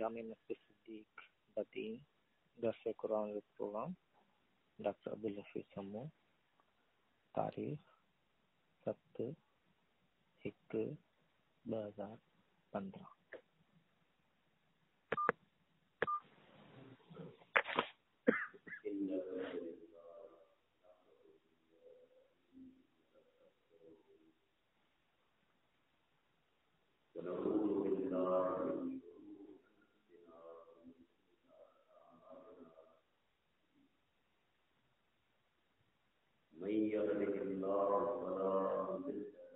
جامع مسجد صدیق بدین درس قرآن programme doctor Abdul Hafeez سمو تاریخ 7/1/2015 من يهده الله فلا مضل له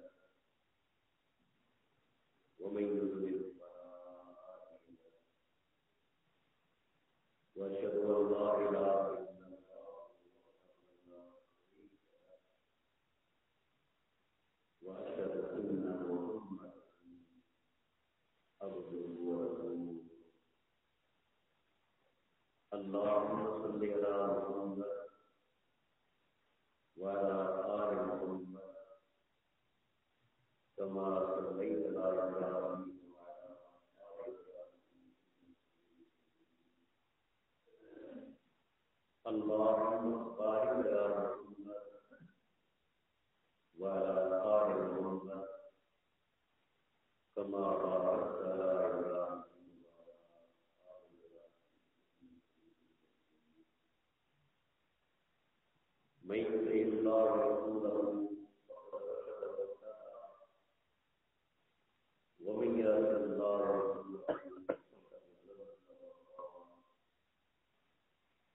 ومن يضلل فلا هادي له واشهد ان لا اله الا الله وحده لا شريك له واشهد ان محمدا عبده ورسوله اللهم صل على محمد وعلى آل محمد كما صليت على إبراهيم وعلى آل إبراهيم اللهم بارك على محمد وعلى آل محمد كما باركت على إبراهيم من يطع الله ورسوله فقد رشد واهتدى ومن يعص الله ورسوله فقد ضل وضل.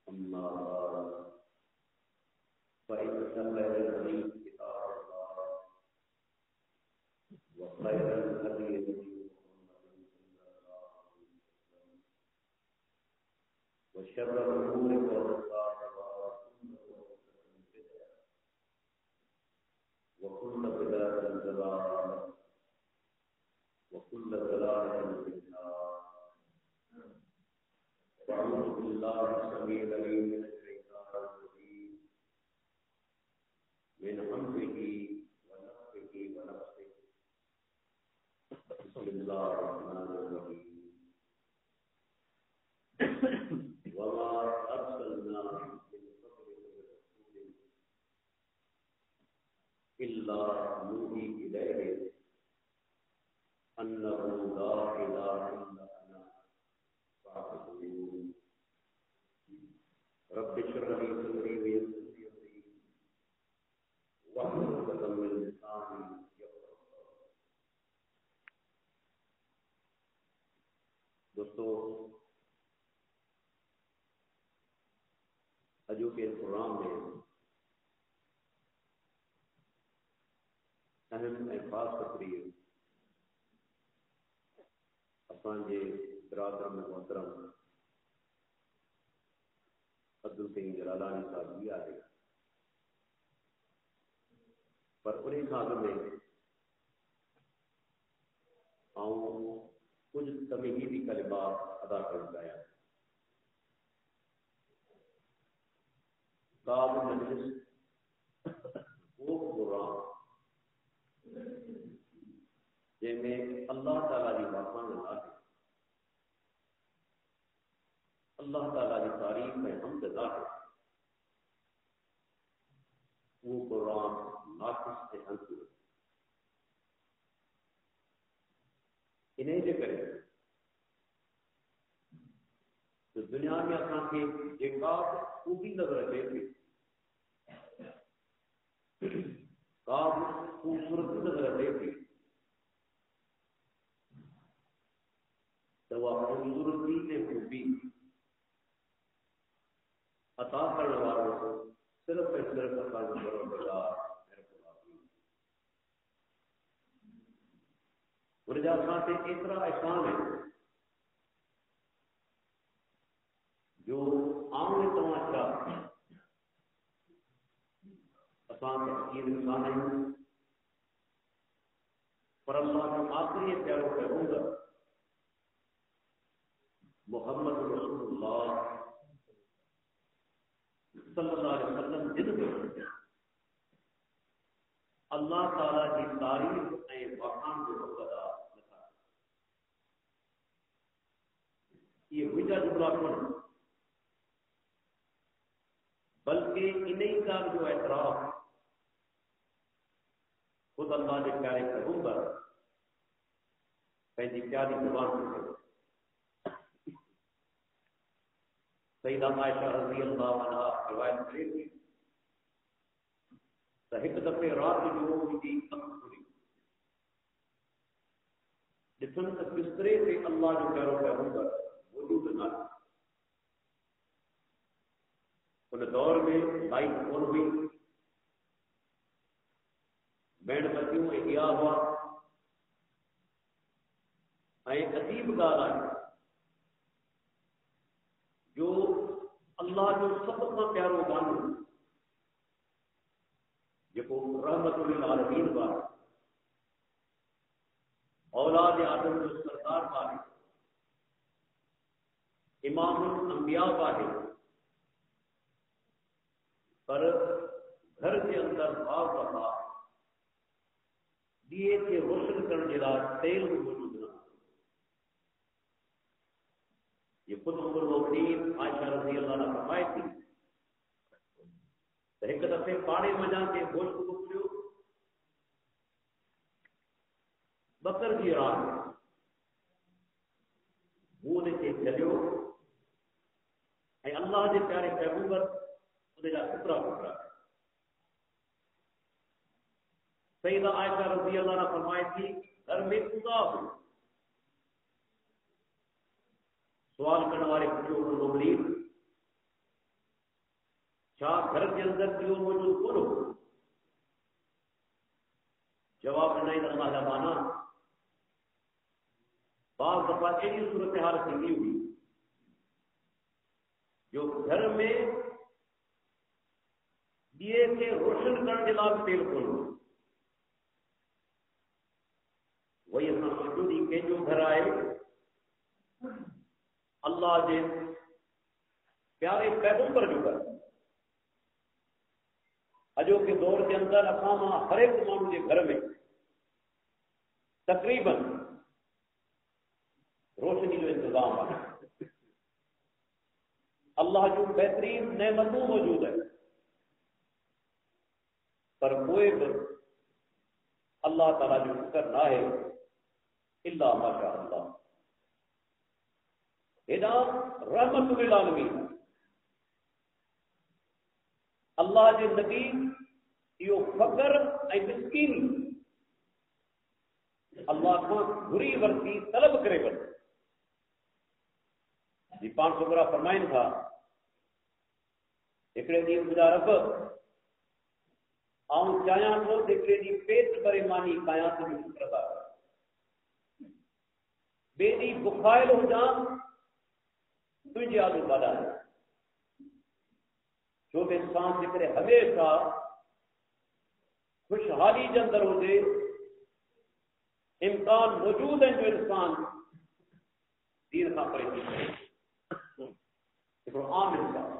أما بعد فإن خير الحديث كتاب الله وخير الهدي هدي محمد صلى الله عليه وسلم وشر الأمور محدثاتها وكل بدعة ضلالة وكل ضلالة في النار. أعوذ بالله السميع العليم من الشيطان الرجيم من همزه ونفخه ونفثه. بسم الله الرحمن الرحيم. وما أرسلنا إلا نوحي إليه أنه لا إله إلا أنا فاعبدون. رب اشرح لي صدري ويسر لي أمري واحلل عقدة من لساني يفقهوا قولي. دوستو، اجو کے پروگرام میں اہم خاص تقریر اسانجے برادر محترم عبدالقیوم جلالانی صاحب بھی آئے، پر انہیں خاطر میں آؤں کچھ تمہیدی کلمات ادا کر گیا. کعب مجلس وہ پروگرام جن میں اللہ تعالیٰ کی باتیں لا کے اللہ تعالیٰ کی تعریف میں حمد لا کے وہ قرآن ناقص سے حاصل انہیں جو کرے تو دنیا میں اپنا کے جنگات خوبی نظر رکھے تھے، کعب خوبصورت نظر رکھے تھے، تو وہ خوبصورتی سے خوبی عطا کرنے والوں کو صرف اپنا پروردگار ورجا سے اتنا احسان ہے جو عام تماشا آسان تفصیل انسان ہے، پر اللہ کا آخری پیاروں پیغمبر محمد رسول اللہ صلی اللہ علیہ وسلم جن میں اللہ تعالیٰ کی تعریف بخان کو مقتدا لکھا. یہ وجہ جملہ کون بلکہ انہی کا جو اعتراف خود اللہ کے پیارے پیغمبر پہلی پیاری زبان سے کرو سیدہ عائشہ رضی اللہ عنہ روایت کرے تھی ایک دفعے رات جو ہوئی تھی کھلی جتن بسترے سے اللہ جو پیارو پیغمبر وجود نہ ان دور میں لائٹ آن ہوئی بینڈ بتیوں میں کیا ہوا عجیب گال آئی جو اللہ جو سب کا پیارو گانو جو رحمت للعالمین بار اولاد آدم جو سرکار بارے امام الانبیاء بارے پر گھر کے اندر بھاؤ کا دیے کے روشن کرنے کا تیل موجود نہ یہ خود ام المؤمنین عائشہ رضی اللہ عنہ فرمائے تھی ایک دفعے پاڑے مجا کے گوشت کو پڑھو بکر کی رات منہ کے چلیو اللہ کے پیارے پیغمبر ٹکڑا ٹکڑا سیدہ عائشہ رضی اللہ عنہ فرمائے تھی گھر میں خدا ہو سوال کرنے والے مبلغ کیا گھر کے اندر کیوں موجود بولو جواب نہیں اللہ زمانہ بعض دفعہ ایسی صورتحال سنگی ہوئی جو گھر میں دیے کے روشن کرنے کے بعد تیل کھولو وہی اپنا سوچو کہ جو گھر آئے اللہ کے پیارے پیغمبر جو گھر اجو کے دور کے اندر اقامہ ہر ایک مانو کے گھر میں تقریباً روشنی جو انتظام ہے اللہ جو بہترین نعمتوں موجود ہے پر کوئی بھی اللہ تعالیٰ جو فکر نہ ہے اللہ ماشاء اللہ ادا رحمت للعالمین اللہ کے نبی یہ فقر مسکینی اللہ کو گری ورتی طلب کرے ورتی جی 500 برا فرمائن تھا ایکڑے ڈی مجھا رب آؤں چاہیاں تو ایکڑے ڈی پیٹ بھرے مانی کھایاں تو بھی شکر ادا بے ڈی بخائل ہو جان تجھے آدھو بادا ہے جو بھی انسان ذکر ہمیشہ خوشحالی کے اندر ہو دے امکان موجود ہے جو انسان دین کا پریشان عام انسان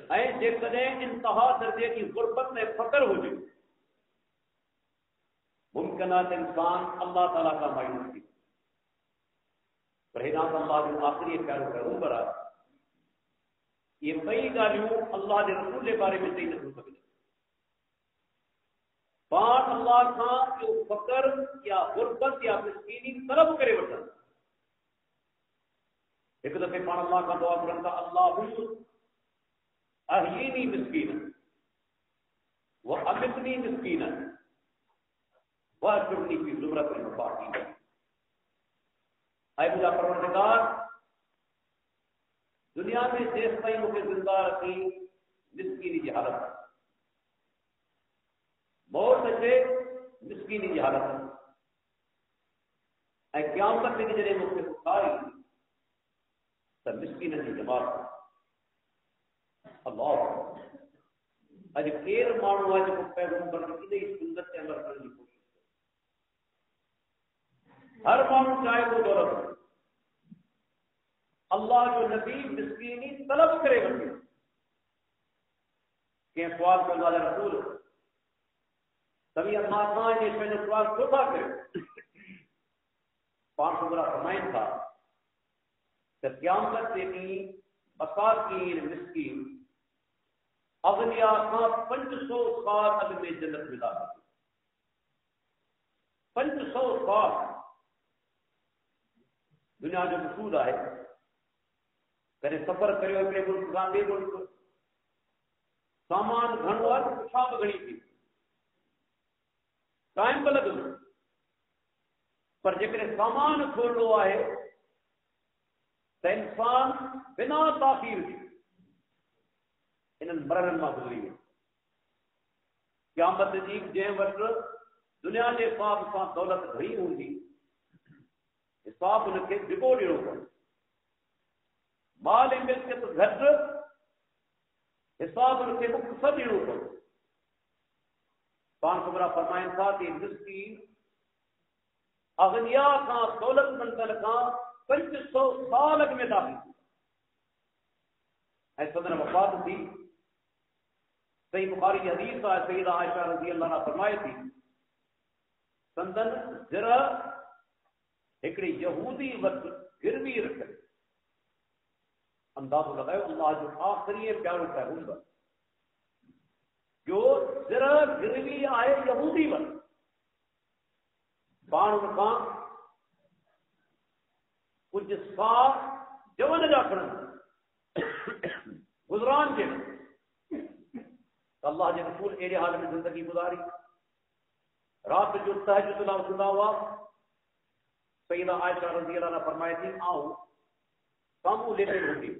انتہا درجے کی غربت میں فقر ہو جائے ممکنات انسان اللہ تعالیٰ کا مایوس کی پرہیزات اللہ جو آخری پیارو پیغمبر ہے یہ کئی گالیوں اللہ کے رسول کے بارے میں صحیح نہیں ہو سکتی بات اللہ کا جو فقر یا غربت یا مسکینی طلب کرے وٹھن ایک دفعہ پان اللہ کا دعا کرتا اللہ احیینی مسکینا و امتنی مسکینا و اجرنی فی زمرۃ المبارکین اے مجھا پروردگار دنیا میں جیس تائیں مجھے زندہ رکھی مسکینی کی حالت موت سے مسکینی کی حالت اے قیامت کے جڑے مجھے اٹھائی تب مسکین کی جماعت اللہ اج کیر مانو اج کو پیغمبر کی سنت کے عمل کرنے کی کوشش ہر مانو چاہے وہ دولت اللہ جو نبی مسکینی طلب کرے بندے کہ سوال کرنے والا رسول تبھی اللہ خان یہ پہلے سوال چھوٹا کرے 500 برا فرمائن تھا کہ قیامت کے ڈینہں مساکین مسکین اغنیا کا 500 سال اگ میں جنت ملا 500 سال دنیا جو مقصود ہے کہیں سفر کریو ہکڑے ملک کان ॿिए ملک سامان گھڻو आहे पुछा बि घणी थी टाइम बि लॻंदो पर जेकॾहिं सामान थोरो आहे त इंसान बिना ताख़ीर जे इन्हनि मरहलनि मां गुज़री वियो क़यामत जी जंहिं वटि दुनिया जे हिसाब सां दौलत घणी हूंदी हिसाब हुनखे भिगो ॾियणो पवंदो माल ऐं मिल्कियत घटि हिसाब हुनखे मुख़्तसर ॾियणो पवंदो पाण ख़बरा फरमाइनि था कि मिस्कीन अगनिया खां दौलतमंदनि खां 500 साल अॻु में दाख़िल थी ऐं सदन वफ़ात थी सही बुखारी जी हदीस आहे सईदा आयशा रज़ी अल्लाह अन्हा फरमाए थी संदन ज़र हिकिड़े यहूदी वटि गिरवी रखियलु अंदाज़ो लॻायो अल्लाह जो आख़िरी प्यारो पैगंबर जो ज़र गिरवी आहे यहूदी वटि पाण हुन खां कुझु साह जवन जा खणनि गुज़रान जे अल्लाह जे रसूल अहिड़े हाल में ज़िंदगी गुज़ारी राति जो तहज्जुद लाइ उथंदा हुआ सईदा आयशा रज़ी अल्लाह अन्हा फरमाए थी आऊं साम्हूं लेटे हूंदी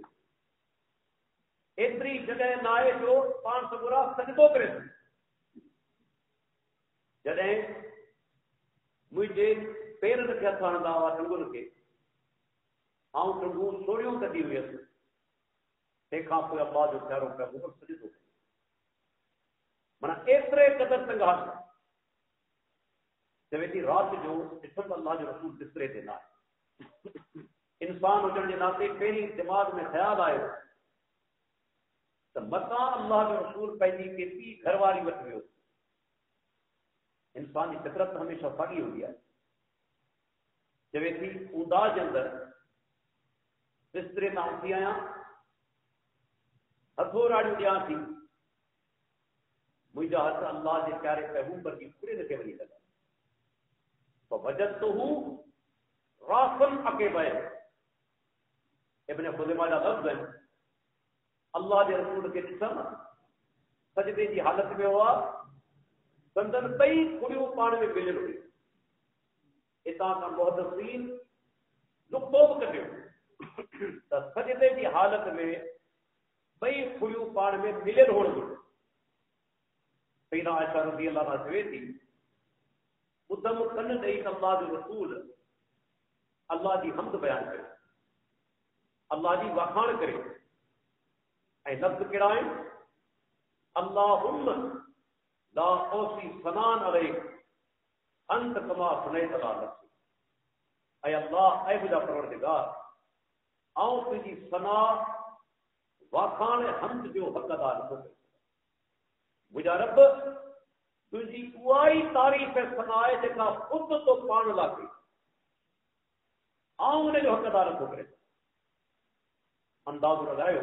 एतिरी जॻह न आहे जो पाण सगुरा सजदो करे जॾहिं मुंहिंजे पेरनि खे हथ हणंदा हुआ टंगुनि खे आऊं टंगूं सोड़ियूं कढी हुयसि तंहिंखां पोइ अल्लाह जो प्यारो पैगंबर सजदो माना एतिरे क़दर संघार चवे थी राति जो ॾिठमि अल्लाह जो रसूल बिस्तरे ते न आहे इंसान हुजण जे नाते पहिरीं दिमाग़ में ख़्यालु आयो त मतां अल्लाह जो रसूल पंहिंजी केतिरी घरवारी वटि वियो इंसान जी फितरत हमेशह साॻी हूंदी आहे चवे थी ऊंदा जे अंदरि बिस्तरे तां उथी आहियां हथोराड़ियूं ॾियां थी मुंहिंजा हथ अल्लाह जे प्यारे पैगंबर जी कुड़िन खे वञी लॻा वजदतहू रासन अकेबे इब्न खुज़ैमा जा लफ़्ज़ आहिनि अल्लाह जे रसूल खे ॾिसमि सजदे जी हालत में हुआ संदन ॿई कुड़ियूं पाण में मिलियल हुई हितां खां मुहदसिन नुक़्तो बि कढियो त सजदे जी हालत में ॿई कुड़ियूं पाण में मिलियल हुअण घुरिजे सईदा आयशा रज़ी अल्लाह अन्हा चवे थी ॿुधमि कन ॾेई अल्लाह जो रसूल अल्लाह जी हमद बयान करे अल्लाह जी वखाण करे ऐं लफ़्ज़ कहिड़ा आहिनि अल्लाहुम्मा ला औसी सनान अलैक अंत कमा सनैत अला नफ्सी ऐं अल्लाह ऐं मुंहिंजा परवरदिगार आऊं तुंहिंजी सना वाखाण हमद जो हक़दार नथो करे मुंहिंजा रब तुंहिंजी उहा ई तारीफ़ सना आहे जेका ख़ुदि तो पाण लाइ कई आऊं हुनजो हक़दार नथो करे अंदाज़ो लॻायो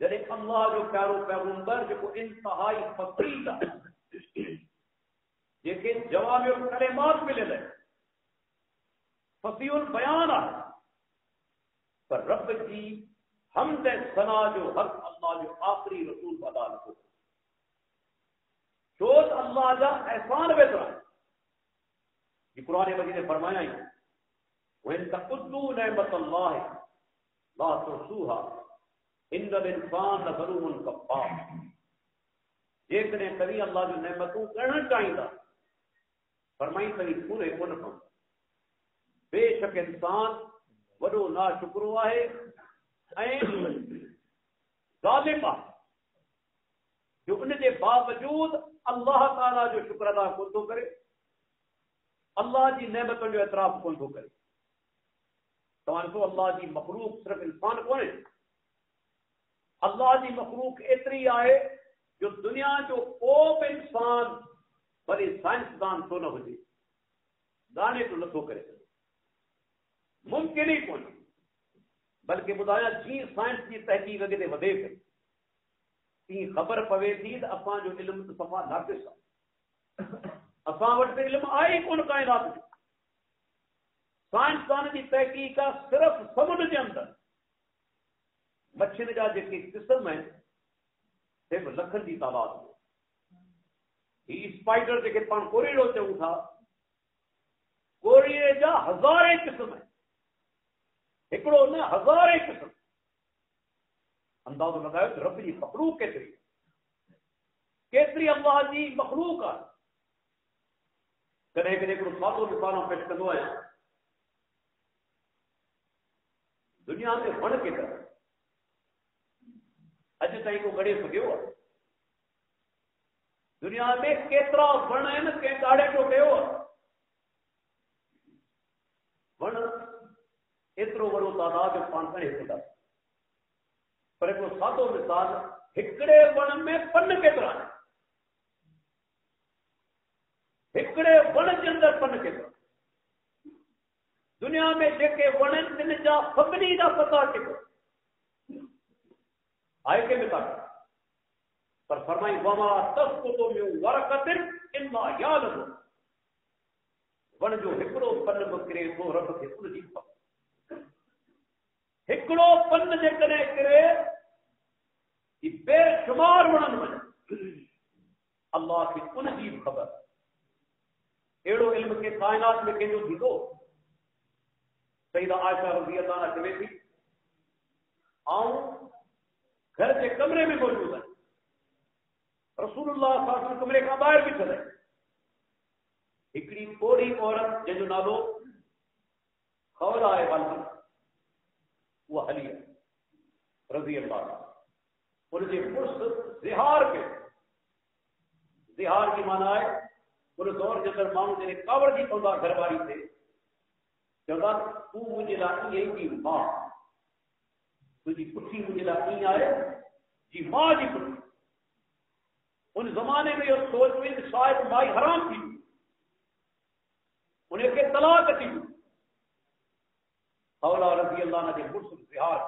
जॾहिं अल्लाह जो प्यारो पैगंबर जेको इंतहाई फ़क़ीर आहे जेके जवामिउल कलिमात मिलियल आहिनि फ़सीहुल बयान आहे पर रब जी हमद सना जो हक़ अल्लाह जो आख़िरी रसूल अदा नथो करे छो त अल्लाह जा एहसान वेतिरा आहिनि क़ुरान मजीद में फरमाया आहिनि वइन तक़ुद्दू नेमतल्लाहि ला तुहसूहा इन्नल इंसान लज़लूमुन कफ़्फ़ार जेकॾहिं तव्हीं अल्लाह जूं नेमतूं करणु चाहींदा फरमाई तव्हीं पूरे कोन पवंदा बेशक इंसान वॾो नाशुक्रो आहे ऐं ज़ालिम आहे जो उनजे बावजूद अल्लाह ताला जो शुक्र अदा कोन थो करे अल्लाह जी नेमतुनि जो एतिराफ़ कोन थो करे तव्हां ॾिसो अल्लाह जी मखलूक सिर्फ़ु इंसान कोन्हे अल्लाह जी मखलूक एतिरी आहे जो दुनिया जो को बि इंसान वरी साइंसदान छो न हुजे ॻाल्हि तो नथो करे सघे मुमकिन ई कोन्हे بلکہ ॿुधायां जीअं साइंस जी तहक़ीक़ अॻिते वधे पई तीअं ख़बर पवे थी त असांजो इल्मु त सफ़ा नाक़िस आहे। असां वटि त इल्मु आहे ई कोन काइनात जो। साइंसदान जी तहक़ीक़ आहे सिर्फ़ु समुंड जे अंदरि मच्छियुनि जा जेके क़िस्म आहिनि से बि लखनि जी तादाद में। ही स्पाइडर जेके पाण कोरीड़ो चऊं था, कोरीड़े जा हज़ारे क़िस्म आहिनि, हिकिड़ो न हज़ारे क़िस्म। अंदाज़ो लॻायो त रब जी मख़लूक केतिरी केतिरी अल्लाह जी मख़लूक आहे। कॾहिं कॾहिं हिकिड़ो सादो मिसाल पेश कंदो आहियां। दुनिया में वण केतिरा अॼु ताईं को ॻणे सघियो आहे? दुनिया में केतिरा वण आहिनि कंहिं ॾाढे जो कयो आहे? वण एतिरो वॾो तादाद पाण करे सघंदासीं, पर हिकिड़ो सादो मिसाल, हिकिड़े वण में पन केतिरा आहिनि? हिकिड़े वण जे अंदरि पन केतिरा? दुनिया में जेके वण आहिनि तिन जा सभिनी जा पता केतिरा आहे के मिसाल? पर फरमाई वमा तस्कुतु मिन वरक़तिन इल्ला यालमु, वण जो हिकिड़ो पन बि किरे थो रब खे उनजी ख़बर। हिकिड़ो पन जेकॾहिं किरे ही बेशुमार वणनि वञे, अल्लाह खे उनजी बि ख़बर। अहिड़ो इल्म के काइनात में कंहिंजो थींदो? सईदा आयशा रज़ी अल्लाह अन्हा चवे थी, आऊं घर जे कमरे में मौजूद आहियां, रसूलुल्लाह सल्लल्लाहु अलैहि वसल्लम कमरे खां ॿाहिरि बीठल आहिनि। हिकिड़ी कोड़ी औरत जंहिंजो नालो खौला आहे वाली, उहा हली आहे रज़ी अल्लाह अन्हा। उनजे मुड़ुस ज़िहार कयो। ज़िहार की माना आहे उन दौर जे अंदरि माण्हू जॾहिं कावड़ जी पवंदा घरवारी ते, चवंदा तूं मुंहिंजे लाइ ईअं ई जी मां, तुंहिंजी पुठी मुंहिंजे लाइ ईअं आहे जी मां जी पुठी। उन ज़माने में इहो सोच हुई त शायदि माई हराम थी, उनखे तलाक थी। खौला रज़ी अल्लाह अन्हा जे मुड़ुस ज़िहार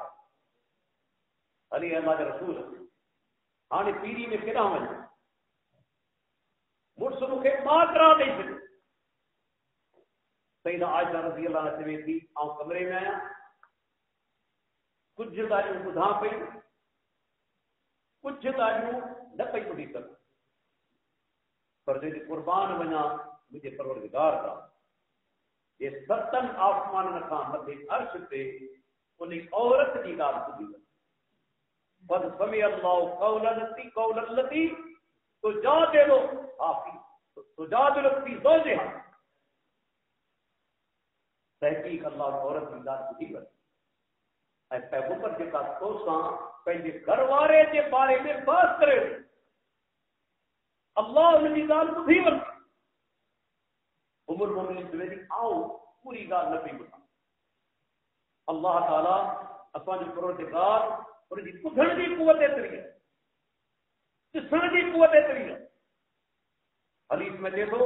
हली अल्लाह जे रसूल, हाणे पीरी में केॾां वञे? मुड़ुस मूंखे मातरा ॾेई छॾियो। सईदा आयशा रज़ी अल्लाह अन्हा चवे थी, आउं कमरे में आहियां, कुझु ॻाल्हियूं ॿुधां पई, कुझु ॻाल्हियूं न पई ॿुधी सघां, पर जॾहिं क़ुर्बान वञा मुंहिंजे परवरदिगार का, जे सतनि आसमाननि खां मथे अर्श ते उन औरत जी ॻाल्हि ॿुधी वञे। बद समी अल्लाहु कौलन लती तुजादिलु फी ज़ौजिहा, तहक़ीक़ अल्लाह औरत जी ॻाल्हि ॿुधी वञे ऐं पैगंबर जेका तोसां पंहिंजे घर वारे जे बारे में बहस करे, अल्लाह उनजी ॻाल्हि ॿुधी वञे। उमुल मोमिनीन चवे थी, आऊं पूरी ॻाल्हि न पई ॿुधां। अल्लाह ताला असांजो परवरदिगार, उनजी ॿुधण जी कुवत एतिरी आहे, ॾिसण जी कुवत एतिरी आहे। हदीस में अचे थो,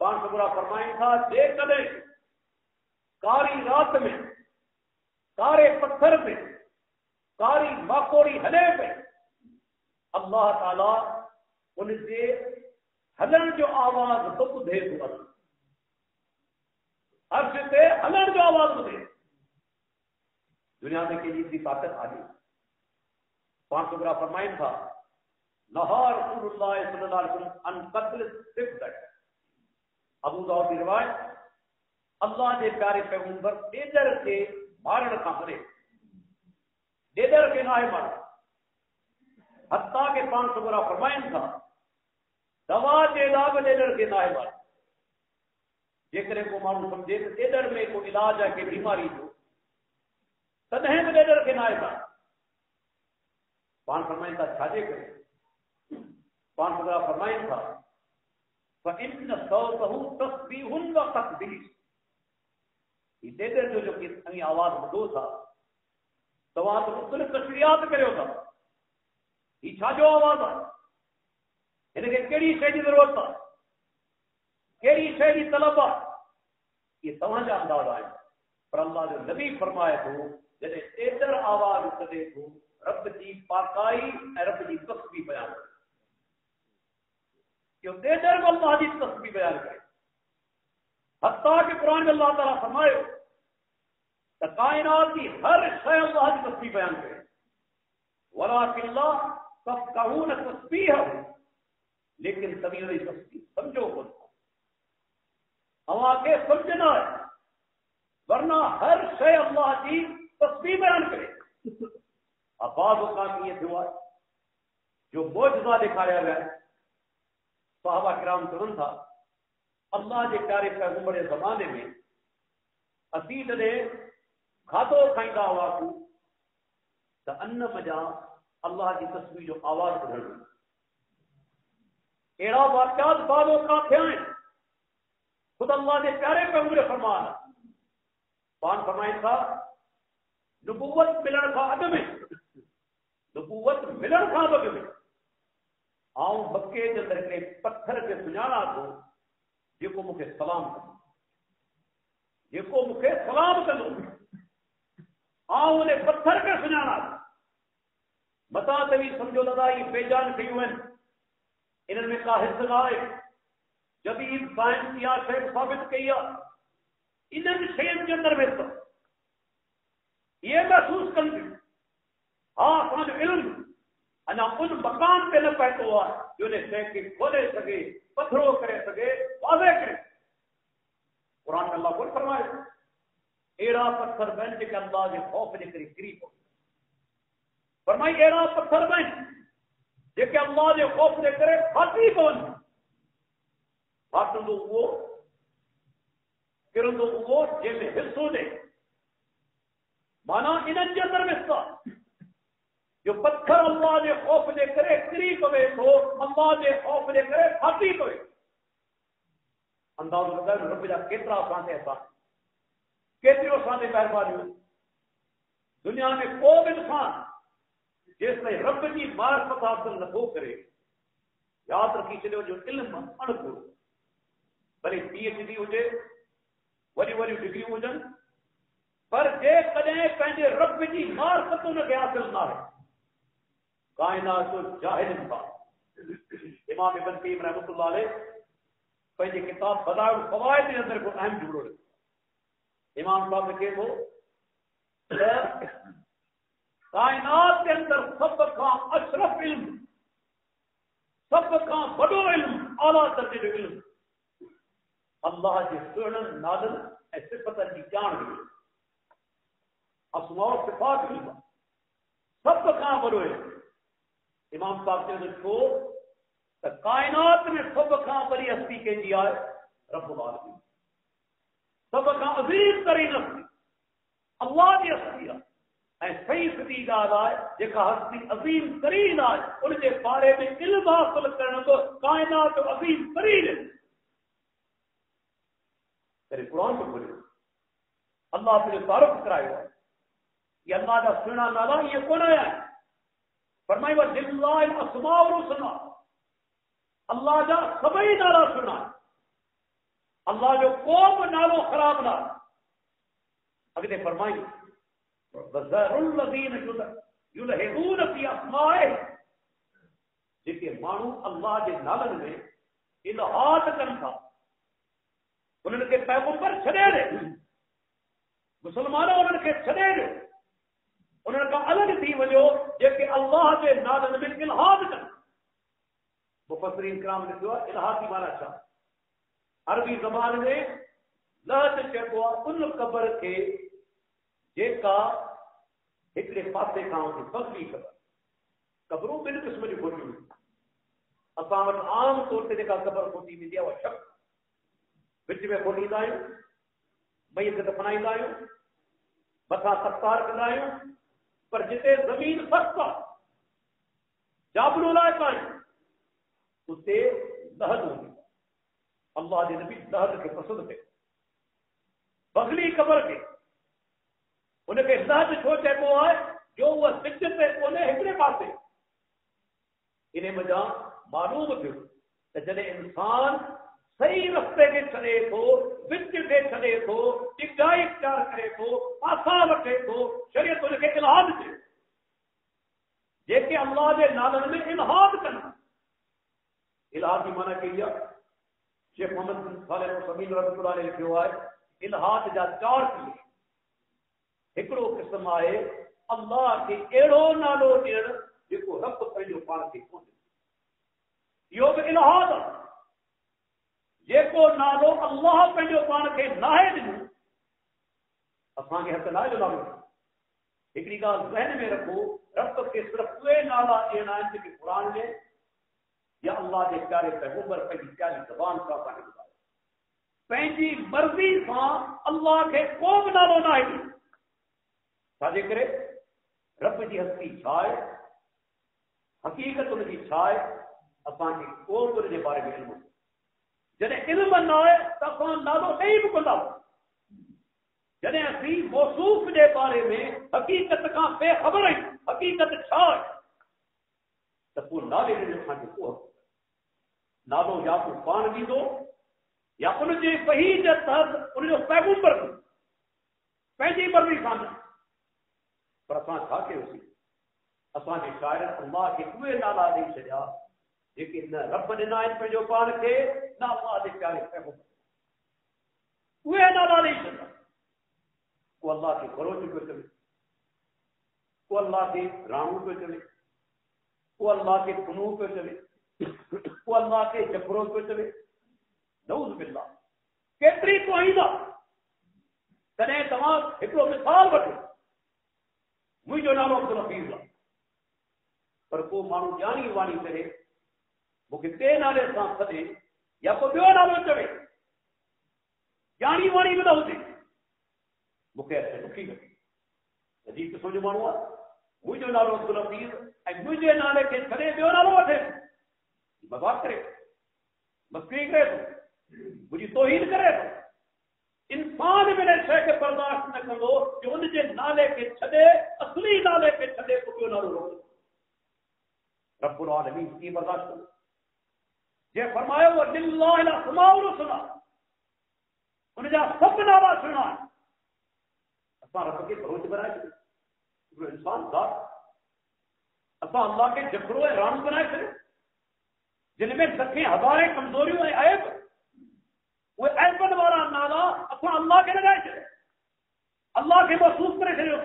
पाण सगुरा फरमाइनि था, जेकॾहिं कारी रात में कारे पत्थर पे कारी माकोड़ी हले पई, अल्लाह ताला उनजे हलण जो आवाज़ तो ॿुधे थो। अर्श ते हलण जो आवाज़ ॿुधे। दुनिया में कंहिंजी एतिरी ताक़त आहे? पाण सगुरा फरमाइनि था, नहा रसूलुल्लाह सल्लल्लाहु अलैहि वसल्लम अन क़त्ल सिफ़्त। अबू दाऊद की रिवायत, अल्लाह जे प्यारे पैगंबर ॾेदर खे मारण खां परे, ॾेदर खे नाहे मारणु। हत्ता के पाण सगुरा फरमाइनि था, दवा जे लाइ ॾेदर खे नाहे मारणु। जेकॾहिं को माण्हू सम्झे त ॾेदर में को इलाज आहे के बीमारी जो, तॾहिं बि ॾेदर खे नाहे मारणु। पाण फरमाइनि था, छाजे करे? पाण सगुरा फरमाइनि था, फ़इन्न सौतहु तस्बीहुन व तक़दीस। ही ॾेदर जो जेकी आवाज़ ॿुधो था, तव्हां त मुख़्तलिफ़ तशरीहात करियो था, ही छाजो आवाज़ आहे? हिनखे कहिड़ी शइ जी ज़रूरत आहे? कहिड़ी शइ जी तलब आहे? ये तव्हांजा अंदाज़ आहिनि, पर अल्लाह जो नबी फरमाए थो جڏهن टेडर आवाज़ कढे थो रब जी पाकाई ऐं रब जी तस्बीह बयान करे कि टेडर में अल्लाह जी तस्बीह बयान करे हत्ता कि कुरान में अल्लाह ताला फरमायो त कायनात की हर शइ अल्लाह जी तस्बीह बयान करे वलाकिल्लाह तफ़क़हून तस्बीहहु लेकिन तभी उन्हें तस्बीह समझो कोन अवां खे समझ न आहे वरना हर शइ अल्लाह जी तस्बीह बयान करे आबाद औकात ईअं थियो आहे जो मौजज़ा ॾेखारिया विया आहिनि सहाबा किराम चवनि था अल्लाह जे प्यारे पैगंबर जे ज़माने में असीं जॾहिं खाधो खाईंदा हुआसीं त अन्न मज़ा अल्लाह जी तस्बीह जो आवाज़ ॿुधणु अहिड़ा वाक़ियात बाद औकात थिया आहिनि खुद अल्लाह जे प्यारे पैगंबर फरमान पान फरमाइनि था नुबुवत मिलण खां अॻु में नुबुवत मिलण खां अॻु में आऊं मके जे अंदरि हिकिड़े पत्थर खे सुञाणा थो जेको मूंखे सलाम कंदो आऊं उन पत्थर खे सुञाणा थो मता तवी सम्झो दादा इहे बेजान शयूं आहिनि इन्हनि में का हिस न आहे जदीद साइंस इहा शइ साबित कई आहे इन्हनि शयुनि जे अंदरि में त इहे महसूस कनि हा असांजो इल्मु अञा उन मकान ते न पहुतो आहे जो उन शइ खे खोले सघे पथरो करे सघे वाज़े करे क़ुर में अल्लाह कोन फरमाए अहिड़ा पत्थर आहिनि जेके अल्लाह जे ख़ौफ़ जे करे किरी पवनि फरमाई अहिड़ा पत्थर आहिनि जेके अल्लाह जे ख़ौफ़ जे करे फाटी पवनि फाटंदो उहो किरंदो उहो जंहिंमें हिसो ॾे माना इन्हनि जे अंदरि में जो पत्थर अल्लाह जे ख़ौफ़ जे करे किरी पवे थो अल्लाह जे ख़ौफ़ जे करे फाटी पवे अंदाज़ो लॻायो रब जा केतिरा असां ते अहसान केतिरियूं असां ते महिरबानियूं दुनिया में को बि इंसान जेसिताईं रब जी मारिफत हासिल नथो करे यादि रखी छॾियो जो इल्मु अणपूरो भले PhD हुजे वॾियूं वॾियूं डिग्रियूं हुजनि पर जेकॾहिं पंहिंजे रब जी मारिफत हुनखे हासिल न आहे काइनात जो जाहिल इंसान इमाम इब्न क़य्यिम रहमतुल्लाह अलैह पंहिंजी किताब बदाउल फ़वाइद जे अंदरि को अहम जुमलो लिखो इमाम साहब लिखे थो काइनात के अंदर सब खां अशरफ इल्म सब खां वॾो इल्म आला दर्जे जो इल्म अल्लाह जे सुहिणनि नालनि ऐं सिफ़तनि जी ॼाण हुई अस्मा सिफ़ात इल्म सब खां वॾो इल्म इमाम साहब चवनि छो त काइनात में सब खां वॾी हस्ती कंहिंजी आहे रब्बुल आलमीन सब खां अज़ीम तरीन हस्ती अल्लाह जी हस्ती आहे ऐं सही सिधी ॻाल्हि आहे जेका हस्ती अज़ीम तरीन आहे उनजे बारे में इल्म हासिल करण जो काइनात जो अज़ीम तरीन करे क़ुरान में बोलियो अल्लाह पंहिंजो तारुफ़ करायो आहे ये अल्लाह जा सुहिणा नाला इहे कोन आया फरमायो लिल्लाहिल अस्माउल हुस्ना अल्लाह जा सभई नाला सुहिणा अल्लाह जो को बि नालो ख़राब न आहे अॻिते फरमाई जेके माण्हू अल्लाह जे नालनि में इल्हाद कनि था उन्हनि खे पैगंबर छॾे ॾे मुस्लमान उन्हनि खे छॾे ॾियो उन्हनि खां अलॻि थी वञो जेके अल्लाह जे नालनि में इल्हाद कनि मुफ़स्सिरीन किराम लिखियो आहे इल्हाद जी माना छा अरबी ज़बान में लहद चइबो आहे उन क़बर खे जेका हिकिड़े पासे खां बदली क़बरूं ॿिनि क़िस्म जूं खोटियूं असां वटि आम तौर ते जेका क़बर खोटी वेंदी आहे उहा शक विच में खोलींदा आहियूं मईत दफ़नाईंदा आहियूं मथां तख़्तार कंदा आहियूं पर जिते ज़मीन सख़्त आहे जाबलू लाइक़ आहियूं उते लहद हूंदी अल्लाह जे नबी लहद खे पसंदि कयो बगली क़बर खे उनखे लहद छो चइबो आहे जो उहा सिज ते कोन्हे हिकिड़े पासे इन वजह मालूम थियो त जॾहिं इंसान صحیح رستے کے छॾे थो, विच ते छॾे थो, ॾिघाई इख्तियार करे थो, पासा वठे थो, शरीयत उनखे इल्हाद चए। जेके अल्लाह जे नालनि में इल्हाद कनि, इल्हाद जी माना कई आहे, शेख मोहम्मद बिन सालिह al-Uthaymeen रहमतुल्लाह अलैह लिखियो आहे, इल्हाद जा 4 क़िस्म। हिकिड़ो क़िस्म आहे अल्लाह खे अहिड़ो नालो ॾियणु जेको रब पंहिंजो पाण खे कोन्हे, इहो बि इल्हाद आहे। जेको नालो अल्लाह पंहिंजो पाण खे नाहे ॾिनो, असांखे हक़ नाहे जो नालो। हिकिड़ी ॻाल्हि ज़हन में रखो, रब खे सिर्फ़ उहे नाला ॾियणा आहिनि जेके क़ुरान में या अल्लाह जे प्यारे पैगंबर पंहिंजी प्यारी ज़बान सां असांखे ॿुधायो। पंहिंजी मर्ज़ी सां अल्लाह खे को बि नालो नाहे ॾिनो। छाजे करे? रब जी हस्ती छा आहे, हक़ीक़त हुनजी छा आहे, असांखे को बि हुनजे बारे में इल्मु कोन्हे। जॾहिं इल्म न आहे त असां नालो ॾेई बि कोन्ह। जॾहिं असीं मौसूफ़ जे बारे में हक़ीक़त खां बेख़बर आहियूं, हक़ीक़त छा आहे, त पोइ नाले ॾियण असांखे को हक़। नालो या तूं पाण ॾींदो या उनजे वही जे तहत उनजो पैगंबर पंहिंजी मर्ज़ी सां न। पर असां छा कयोसीं? असांजे शाइरनि अल्लाह खे उहे नाला ॾेई छॾिया जेके न रब ॾिना आहिनि पंहिंजो पाण खे, न अल्लाह जे प्यारे पैगंबर। उहे नाला ॾेई छॾिया। को अल्लाह खे भरोच पियो चवे, को अल्लाह खे राणू पियो चवे, को अल्लाह खे कुनू पियो चवे, को अल्लाह खे जबरो पियो चवे। नऊज़ बिल्लाह, केतिरी तौहीन आहे। तॾहिं तव्हां हिकिड़ो मिसाल वठो, मुंहिंजो नालो अब्दुल हफीज़ आहे, पर को माण्हू ॼाणी वाणी करे मूंखे टे नाले सां सॾे या को ॿियो नालो चवे, ॼाणी वाणी बि न हुजे, मूंखे अचे दुखी लॻे। अजीब क़िस्म जो माण्हू आहे। मुंहिंजो नालो अब्दुल हफीज़ ऐं मुंहिंजे नाले खे छॾे ॿियो नालो वठे, मज़ाक करे, मस्करी करे थो, मुंहिंजी तौहीन करे थो। इंसान बि इन शइ खे बर्दाश्त न कंदो कि उनजे नाले खे छॾे, असली नाले खे छॾे को ॿियो नालो वठे। रब्बुल आलमीन कीअं बर्दाश्त कंदो? जे फरमायो लिल्लाहिल अस्माउल हुस्ना, उनजा सभु नाला सुहिणा आहिनि। असां रब खे भरोच बनाए छॾियो, हिकिड़ो इंसान ज़ात। असां अल्लाह खे जबरो ऐं राणू बनाए छॾियो, जिन में लखें हज़ारें कमज़ोरियूं ऐं ऐब, उहे ऐबनि वारा नाला असां अल्लाह खे लॻाए छॾिया, अल्लाह खे महसूस करे छॾियो।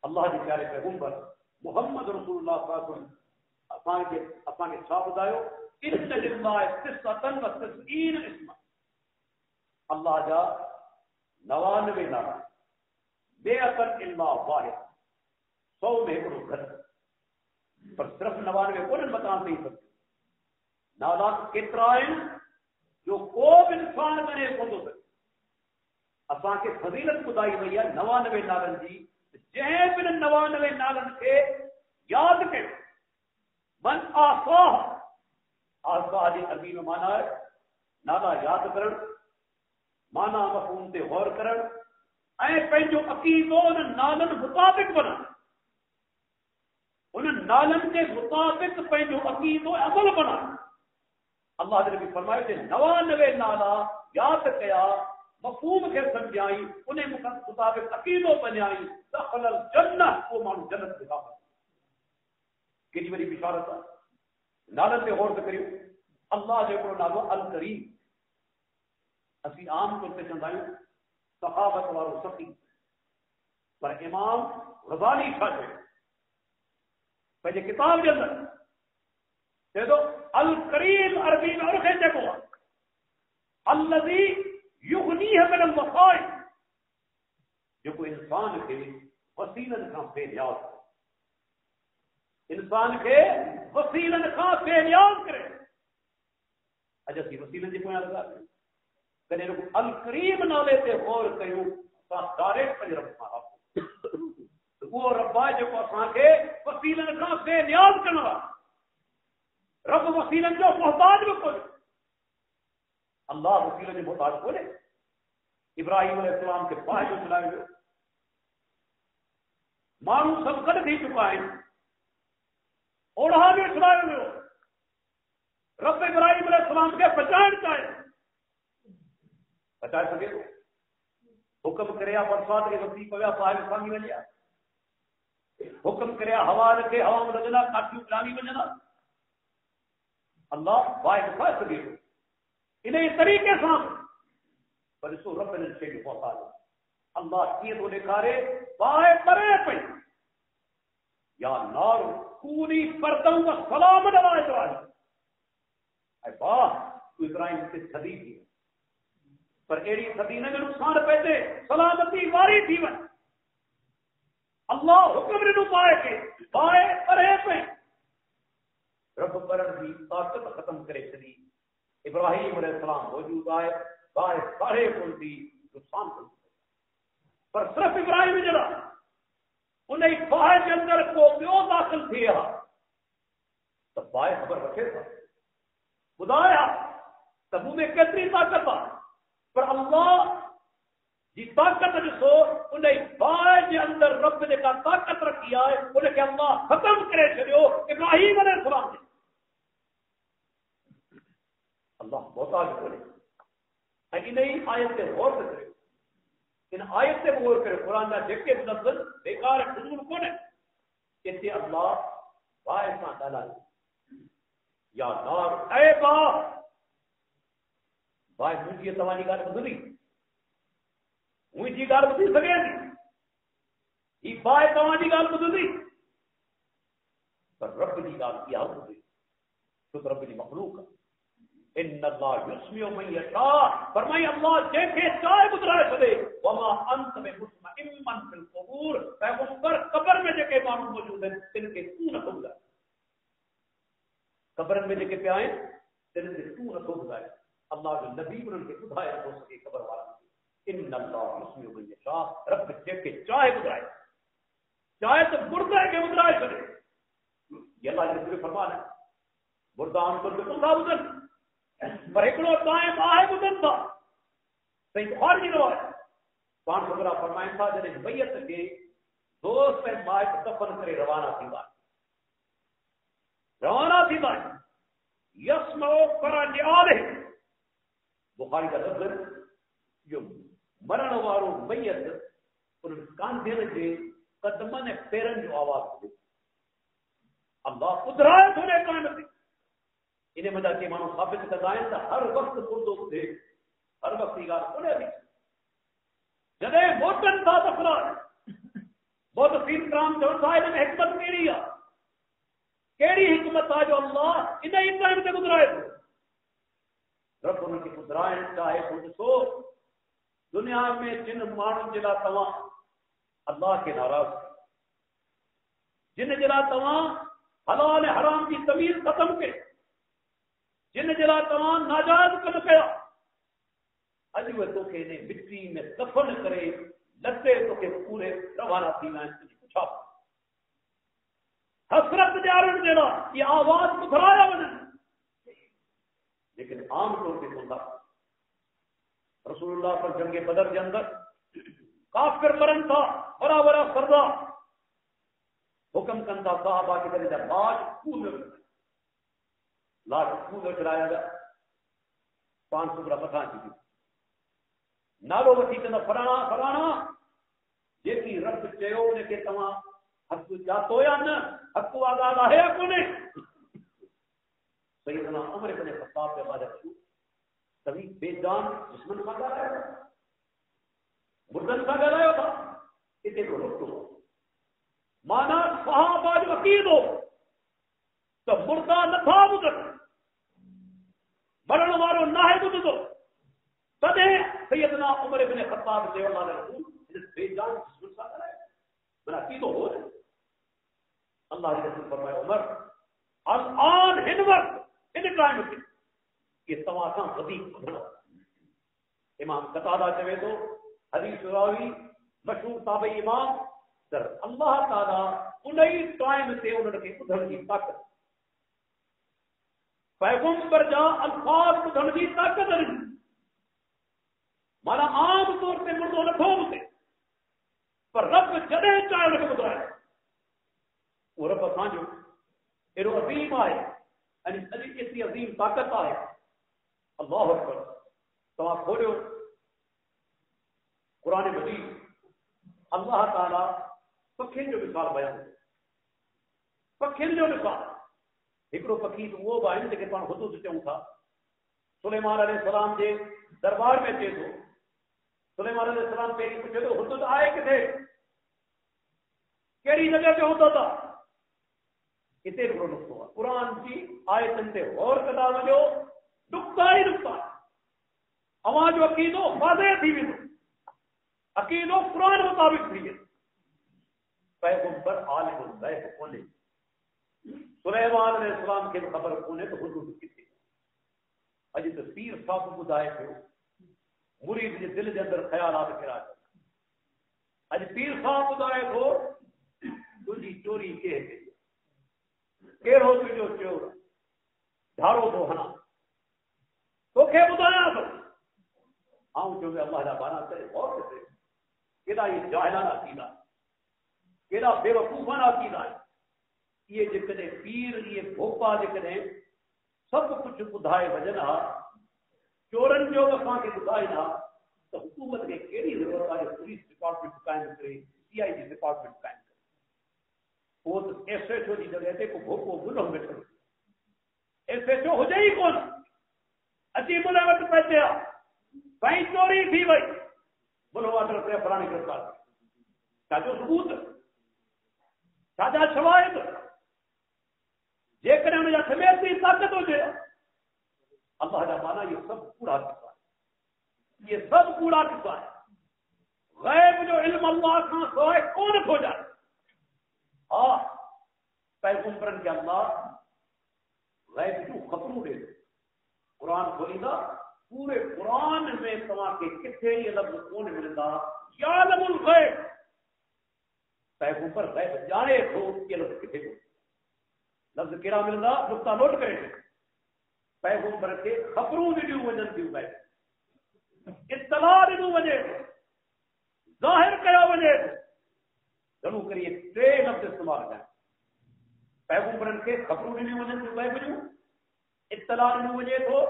अल्लाह जे प्यारे पैगंबर मुहम्मद रसूलुल्लाह सल्लल्लाहु अलैहि वसल्लम असांखे छा ॿुधायो? इन्न लिल्लाहि तिस्अतन व तिस्ईन इस्म, अल्लाह जा 99 नाला, बेअतन इल्ला वाहिद, 100 में हिकिड़ो घटि, पर सिर्फ़ 99 कोन्हनि मकान ते ई सभु। नाला केतिरा आहिनि जो को बि इंसान करे कोन थो सघे। असांखे फज़ीलत ॿुधाई वई आहे 99 नालनि जी। जंहिं बि 99 नालनि खे यादि कयो, मन आसाह, आसाह जी अरबी में माना आहे नाला यादि करणु, माना मफ़हूम ते गौर करणु ऐं पंहिंजो अक़ीदो उन नालनि मुताबिक़ बनाइणु, उन नालनि जे मुताबिक़ पंहिंजो अक़ीदो अमल बनाइणु। अल्लाह जे नबी फरमायो कि 99 नाला यादि कया, मफ़हूम खे सम्झाई, उन मुताबिक़ अक़ीदो बनियाई, दख़लल जन्नह, को माण्हू जन्नत में दाख़िल। केॾी वॾी बिशारत आहे। नालनि ते गौर करियो। अल्लाह जो हिकिड़ो नालो अल करीम, असीं आम तौर ते चवंदा आहियूं सखावत वारो सखी, पर इमाम ग़ज़ाली छा चयो पंहिंजे किताब जे अंदरि? चए थो अल करीम अरबी में उनखे चइबो आहे अल्लज़ी युग़नीह मिनल मसाइब, जेको इंसान खे वसीलनि खां बेनियाज़, इंसान खे वसीलनि खां बेनियाज़ करे। अॼु असीं वसीलनि जे पोयां लॻा कयूं। कॾहिं अल करीम नाले ते गौर कयूं, असां डायरेक्ट पंहिंजे रब सां राब्तो। उहो रब आहे जेको असांखे वसीलनि खां बेनियाज़ करणु वारो। रब वसीलनि जो मोहताज बि कोन्हे, अल्लाह वसीलनि जो मोहताज कोन्हे। इब्राहिम अलैहिस्सलाम खे बाहि जो छॾायो वियो, माण्हू सभु गॾु थी चुका आहिनि, ओढ़ा बि छॾायो वियो, رب ابراہیم علیہ السلام کے بچائن چاہے بچائے سکے تو حکم کریا برسات کے وقتی پویا پائے سانگی بن جائے حکم کریا ہوا رکھے ہوا میں لگنا کاٹیوں پلانی بننا اللہ واحد بچائے سکے تو انہیں اس طریقے سے پر اس کو رب نے سے پہنچا دیا اللہ کیے تو نکارے باہے پرے پہ یا نار کونی پردوں کا سلام ڈلائے ابراہیم اے باہ تو ابراہیم سے صدی کی پر ایڑی صدی نے نقصان پیدے سلامتی واری تھی ون اللہ حکم نے پائے کے باہے پرے پہ رب پرن کی طاقت ختم کرے چلی ابراہیم علیہ السلام موجود آئے باہر سارے کن دی نقصان کر پر صرف ابراہیم جڑا انہیں باہر کے اندر کو پیو داخل تھیا تو باہر خبر رکھے تھا خدایا تب میں کتنی طاقت آ پر اللہ جی طاقت جسو انہیں باہر کے اندر رب نے کا طاقت رکھی آئے انہیں کہ اللہ ختم کرے چلیو ابراہیم علیہ السلام نے اللہ بہت آگے بولے نہیں آیت سے غور سے کرے ان آیت سے غور کرے قرآن کا دیکھ کے منزل بیکار حضور کون ہے کہتے اللہ باعث نہ ڈالا یا نار اے باعث مجھے تمہاری گال بدلی مجھے گال بدلی سکے نہیں یہ باعث تمہاری گال بدلی پر رب کی گال کی حال بدلی تو رب کی مخلوق ہے ان اللہ یسمع من یشاء فرمائی اللہ جیسے چاہے گزرائے چلے وما انت بمسمع من فی القبور پیغمبر قبر میں جے کے مانو موجود ہیں تن کے تو نہ ہو جائے قبر میں جے کے پہ آئے تن کے تو نہ ہو جائے اللہ جو نبی ان کے خدایا ہو سکے قبر والا ان اللہ یسمع من یشاء رب جیسے چاہے گزرائے چاہے تو مردہ کے گزرائے چلے یہ اللہ نے فرمایا مردہ ہم تو بالکل ثابت پر ایکڑو دائیں باہے بدن تھا صحیح بخار جی روایت پان خبرہ فرمائن تھا جنہیں بیت کے دوست میں مائٹ دفن کرے روانہ تھی بات یسمعو قرآن آلہ بخاری کا لفظ جو مرن وارو بیت ان کان دینے کے قدمن پیرن جو آواز دی اللہ قدرات ہونے قائمت دی انہیں مدد کے مانو ثابت کردائیں تا ہر وقت مردوں سے ہر وقت یہ گال سنے بھی جدے موٹن تھا افراد بہت فیل کرام جو صاحب میں حکمت کیڑی حکمت تھا جو اللہ انہیں اتنا سے گزرائے تھے رب ان کی گزرائیں چاہے خود سو دنیا میں جن مانو جلا تمام اللہ کے ناراض جن جلا تمام حلال حرام کی تمیز ختم کے جن جلا تمام ناجائز کم کیا اج وہ تو کہ نے مٹی میں دفن کرے لتے تو کہ پورے روانہ تھی میں پوچھا حسرت جارن جڑا یہ آواز بکھرایا بنے لیکن عام طور پہ سنتا رسول اللہ پر جنگ بدر کے اندر کافر مرن تھا بڑا بڑا سردا حکم کرتا صحابہ کی طرح لاش خون لاش خون چلایا گیا 500 گرام پتھان کی نالو وٹی چند فلانا جیسی رب چیو نے کہ تمام حق جاتو یا نہ حق آزاد ہے کونے سیدنا عمر بن خطاب کے بعد سبھی بے جان دشمن کا گایا مردن کا گایا تھا اسے کو روک دو مانا صحابہ جو عقید ہو تو مردہ نہ تھا مدد مرن والوں نہ ہے مدد تدے سیدنا عمر بن خطاب رضی اللہ عنہ بے جان دشمن کا گایا بنا عقید ہو رہے اللہ کے رسول فرمائے عمر الان ہن وقت ان ٹائم کے یہ تماشا حدیث امام قتادہ چوے تو حدیث راوی مشہور تابعی امام در اللہ تعالی انہی ٹائم سے انہوں نے ادھر کی طاقت پیغمبر جا الفاظ ادھر کی طاقت نہیں مانا عام طور سے مردوں نے ٹھوم سے پر رب جدے چاہے لگے بدرائے وہ رب سانجو ایرو عظیم آئے یعنی اتنی عظیم طاقت ہے. اللہ اکبر. تو آپ کھولو قرآن مجید. اللہ تعالیٰ پکھین جو مثال بیان ہے. پکھین جو مثال ہکڑو پکھی تو وہ بائن جے پان حدود چوں تھا. سلیمان علیہ السلام کے دربار میں چے تو سلیمان علیہ السلام پہری پوچھے تو حدود آئے کتنے کیڑی جگہ پہ ہوتا تھا. اتنے ہکڑو نقطو ہے. قرآن کی آیتن تے غور کدا وجو نقطہ ہی نقطہ ہے. اواں جو عقیدو واضح تھی ویندو. عقیدو قرآن مطابق تھی ویندو. پیغمبر عالم الغیب کونے. سلیمان علیہ السلام کے خبر کونے تو حدود کتنے. اج تو پیر صاحب بدائے پھر مرید کے دل کے اندر خیالات پھرا. اج پیر صاحب بدائے تو تجھی چوری کے کیڑو تجو چور دھارو تو ہنا تو کے بدایا تو آؤں جو اللہ کا بانا کرے اور کہتے کیڑا یہ جاہلانہ عقیدہ کیڑا بے وقوفانہ عقیدہ ہے. یہ جکنے پیر یہ بھوپا جکنے سب کچھ بدھائے وجنا چورن جو اساں کے بدھائے نا تو حکومت کے کیڑی ضرورت ہے پولیس ڈپارٹمنٹ قائم کرے سی آئی ڈی ڈپارٹمنٹ قائم کرے. وہ تو ایس ایچ او کی جگہ تے کو بھوپو گنو میں چھوڑ ایس ایچ او ہو جائے کون اچھی ملاوٹ پیسے کہیں چوری تھی بھائی بولو واٹر سے فلانی گرفتار کا جو ثبوت ساجا شواہد جے کرے ان جا سمیت کی طاقت ہو جائے. اللہ کا مانا یہ سب کوڑا قصہ ہے. یہ سب کوڑا قصہ ہے. غیب جو علم اللہ کا سوائے کون ہو جائے. ہاں پیغمبرن کے اللہ غیب جو خبروں دے قرآن کھولی دا پورے قرآن میں تمام کے کتنے یہ لفظ کون ملتا یعلم الغیب. پیغمبر غیب جانے تو یہ لفظ کتنے کو لفظ کیڑا ملتا نقطہ نوٹ کریں. پیغمبر کے خبروں دی وجہ دی اطلاع دی وجہ ظاہر کیا وجہ ضرور کریے ٹے لفظ استعمال کریں. پیغمبرن کے خبروں دی وجہ دی وجہ اطلاع دی وجہ تو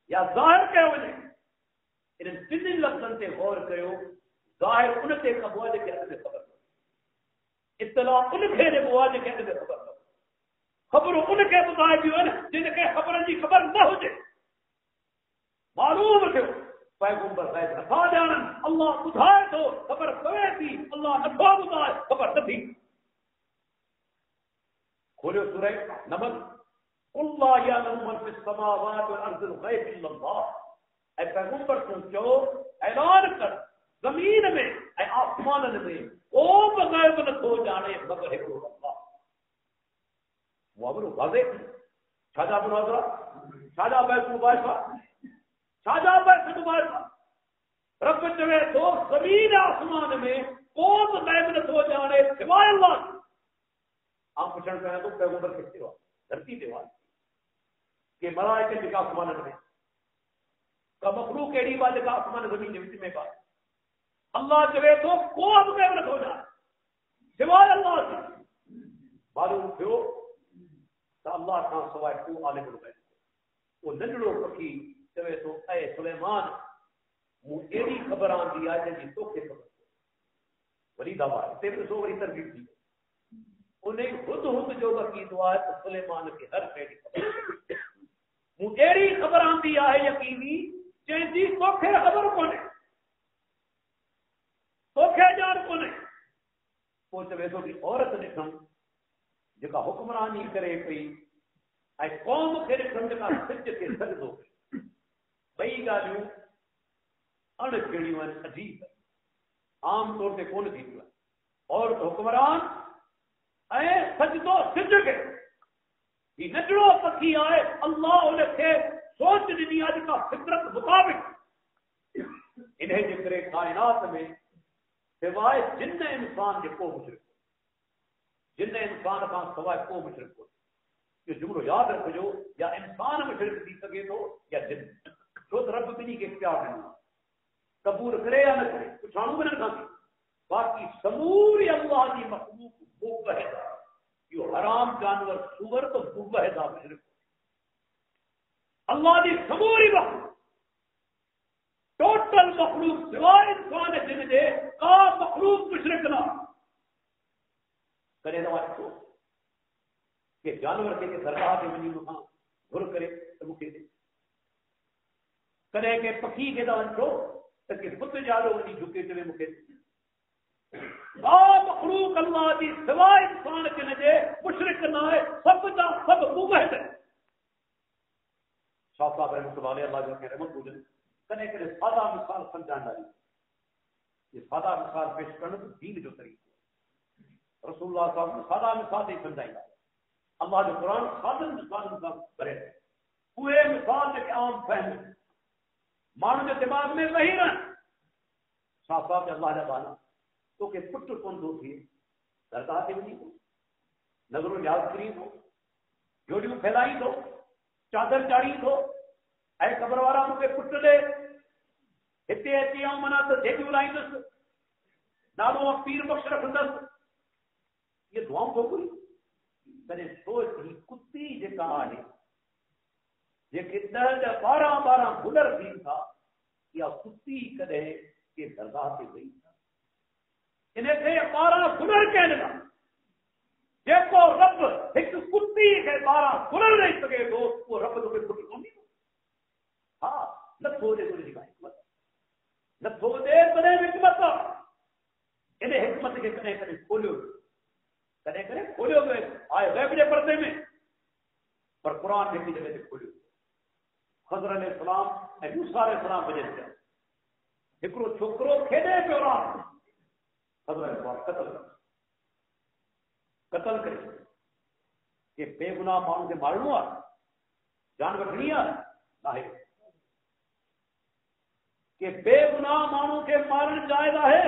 یا ظاہر کیا وجہ ان تین لفظن سے غور کرو. ظاہر ان سے قبول کے اندر خبر اطلاع ان کے بواج کے اندر خبر خبر ان کے بتائے بھی ہوئے جن کے خبر کی خبر نہ ہو جائے معلوم تھے پیغمبر غیب نفا جانن اللہ بتائے تو خبر پوے تھی اللہ نفا بتائے خبر نہ تھی. کھولو سورہ نمل اللہ یعلم من فی السماوات والارض الغیب الا اللہ. اے پیغمبر سوچو اعلان کر زمین میں اے آسمان میں او غیب نہ ہو جانے مگر ایک اللہ. وہ واضح شاہجہاں بناظرہ شاہجہاں بیت مبارکہ شاہجہاں بیت مبارکہ رب چوے تو زمین آسمان میں کون غیب نہ ہو جانے سوائے اللہ. آپ پوچھنا چاہیں تو پیغمبر کس سوا دھرتی دیوال کہ ملائکہ کے آسمان میں کا مخلوق ایڑی والے کا آسمان زمین کے میں بات اللہ چوے تو کون غیب نہ ہو جانے سوائے اللہ سے. معلوم تھو اللہ کا سوائے کو عالم الغیب. وہ ننڈڑو پکھی چوے تو اے سلیمان مو ایڑی خبر آندی آ جی تو کے خبر وری دعویٰ تے سو وری ترغیب دی انہیں خود جو کی دعا ہے سلیمان کے ہر ایڑی خبر مو ایڑی خبر آندی ہے یقینی جی تو کے خبر کونے تو کے جان کونے. وہ چوے تو عورت ڈٹھم جکا حکمرانی کرے پئی اے قوم کے ڈٹھم جکا سچ کے سجدو بئی ڳالهيون اڑ کھڑیوں عجیب عام طور تے کون تھی اور حکمران اے سجدو سج کے یہ نچڑو پکھی آئے اللہ ان کے سوچ ڈنی اج کا فطرت مطابق انہیں جکرے کائنات میں سوائے جن انسان کے کو مشرک جن انسان کا سوائے کو مشرک ہو. یہ جملو یاد رکھو یا انسان مشرک تھی سکے تو یا جن جو رب بنی کے اختیار نہیں قبول کرے یا نہ کرے کچھ میں نہ کھاتی. باقی سموری اللہ کی مخلوق وہ بہدا یہ حرام جانور سور تو وہ بہدا مشرک اللہ دی سموری مخلوق ٹوٹل مخلوق سوائے انسان جن دے کا مخلوق مشرک نہ کرے نہ واسطو کہ جانور کے درگاہ کے منی مہاں گھر کرے تو مکے دے کرے کہ پکی کے دا ونچو تک بت جالو ونی جھکے تے مکے دے کا مخلوق اللہ دی سوائے انسان جن دے مشرک نہ ہے سب دا سب موحد ہے شاہ صاحب رحمۃ اللہ علیہ اللہ جو کہ رحمت بولے کنے کرے سادہ مثال سمجھان ڈالی یہ سادہ مثال پیش کرنے تو دین جو طریقہ رسول اللہ صاحب نے سادہ مثال نہیں سمجھائی اللہ جو قرآن سادہ مثال کرے پورے مثال کے عام فہم مانو جو دماغ میں وہی رہن شاہ صاحب نے اللہ نے بانا تو کہ پٹ کون دو تھی درگاہ کے بھی ہو نظر و یاد کری ہو جوڑیوں پھیلائی دو چادر چاڑی دو اے قبر والا مجھے پٹ دے ہتے ہتے آؤں منا تو دیکھ بلائی دس نالو پیر بخش رکھ دس یہ دعاؤں تو کوئی کنے سوچ ہی کتی جے کہا ہے یہ کتنا 12 گلر دین تھا یا کتی کدے کہ درگاہ سے گئی تھا انہیں سے 12 گلر کہنے لگا جیسو رب ایک کتی کے 12 گلر نہیں سکے تو وہ رب تو کوئی پٹ کون نہیں ہاں لکھو دے تو حکمت لکھو دے بنے حکمت انہیں حکمت کے کنے کنے کھولیو گئے آئے غیب کے پردے میں پر قرآن کی جگہ سے کھولیو خضر علیہ السلام موسیٰ علیہ السلام بجے دیا ہکرو چھوکرو کھیدے پہ اوران خضر علیہ السلام قتل کرے کہ بے گناہ مانو کے مارنو جانور نہیں ہے کہ بے گناہ مانو کے مارن جائزہ ہے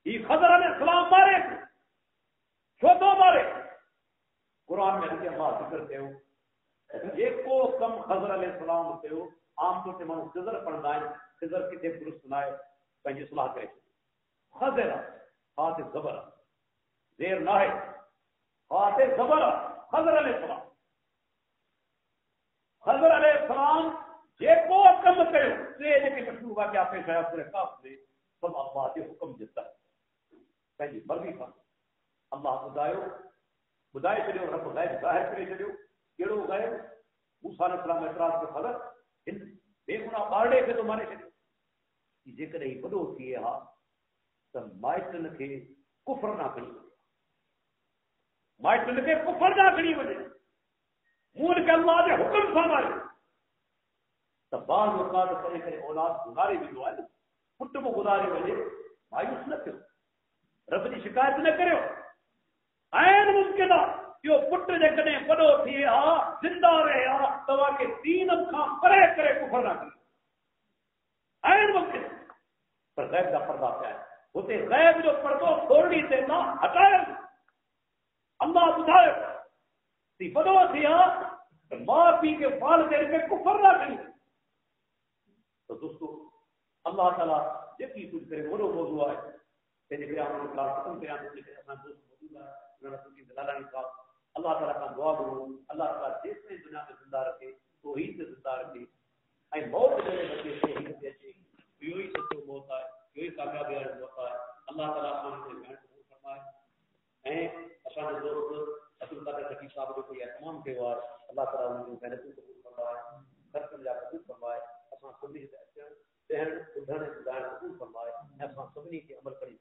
یہ خضر علیہ السلام مارے چھوٹو مارے قرآن میں رکھے اللہ ذکر تے ہو ایک کو کم خضر علیہ السلام تے ہو عام طور سے مانو خضر پڑھنا ہے خضر کی تے درست سنائے پہنجی صلاح کرے خضر ہاتھ زبر زیر نہ ہے ہاتھ زبر خضر علیہ السلام خضر علیہ السلام یہ کو کم کرو سے کہ مشروع کا کیا پیش ہے پورے کاف سے سب اللہ کے حکم دیتا ہے پہلی مرضی تھا اللہ بدائے چلے رب غیب ظاہر کرے چلے کیڑو غیب موسیٰ علیہ السلام اعتراض کے خبر ان بے گناہ بارڑے سے تو مانے چلے یہ ذکر ہی بڑو تھی ہاں تو مائٹن کے کفر نہ کری مائٹن کے کفر نہ کری وجہ مول کے اللہ کے حکم سامنے تو بعض اوقات کرے کرے اولاد گزارے بھی جو ہے نا پٹ کو گزارے وجہ مایوس نہ کرو رب کی شکایت نہ کرو این ممکن جو پٹ جے کنے بڑو تھی ہا زندہ رہے ہا توا کے دین کا پرے کرے کفر نہ کرے این ممکن پر غیب کا پردہ کیا ہے ہوتے غیب جو پردو چھوڑنی سے نہ ہٹائے اللہ بتائے تی بڑو تھی ہا ماں پی کے فال دے کے کفر نہ کرے تو دوستو اللہ تعالیٰ جب کی کچھ کرے وہ موضوع ہے تیرے قیام کو کلاس ختم قیام کو لے اپنا دوست موجود ہے انہوں نے کی دلالہ نہیں کہا اللہ تعالیٰ کا دعا کرو اللہ تعالیٰ جس میں دنیا میں زندہ رکھے توحید سے زندہ رکھے اے موت جڑے بچے توحید سے اچھے یہی سچو موت ہے یہی کامیابی ہوتا ہے اللہ تعالیٰ ہم سے بہن قبول فرمائے اے اشان دوست عبد القادر حکیم صاحب جو کوئی اہتمام کے بعد اللہ تعالیٰ ان کی محنتوں کو قبول فرمائے گھر پر جا قبول فرمائے اپنا سبھی ذہن قبول فرمائے اپنا سبھی کے عمل کری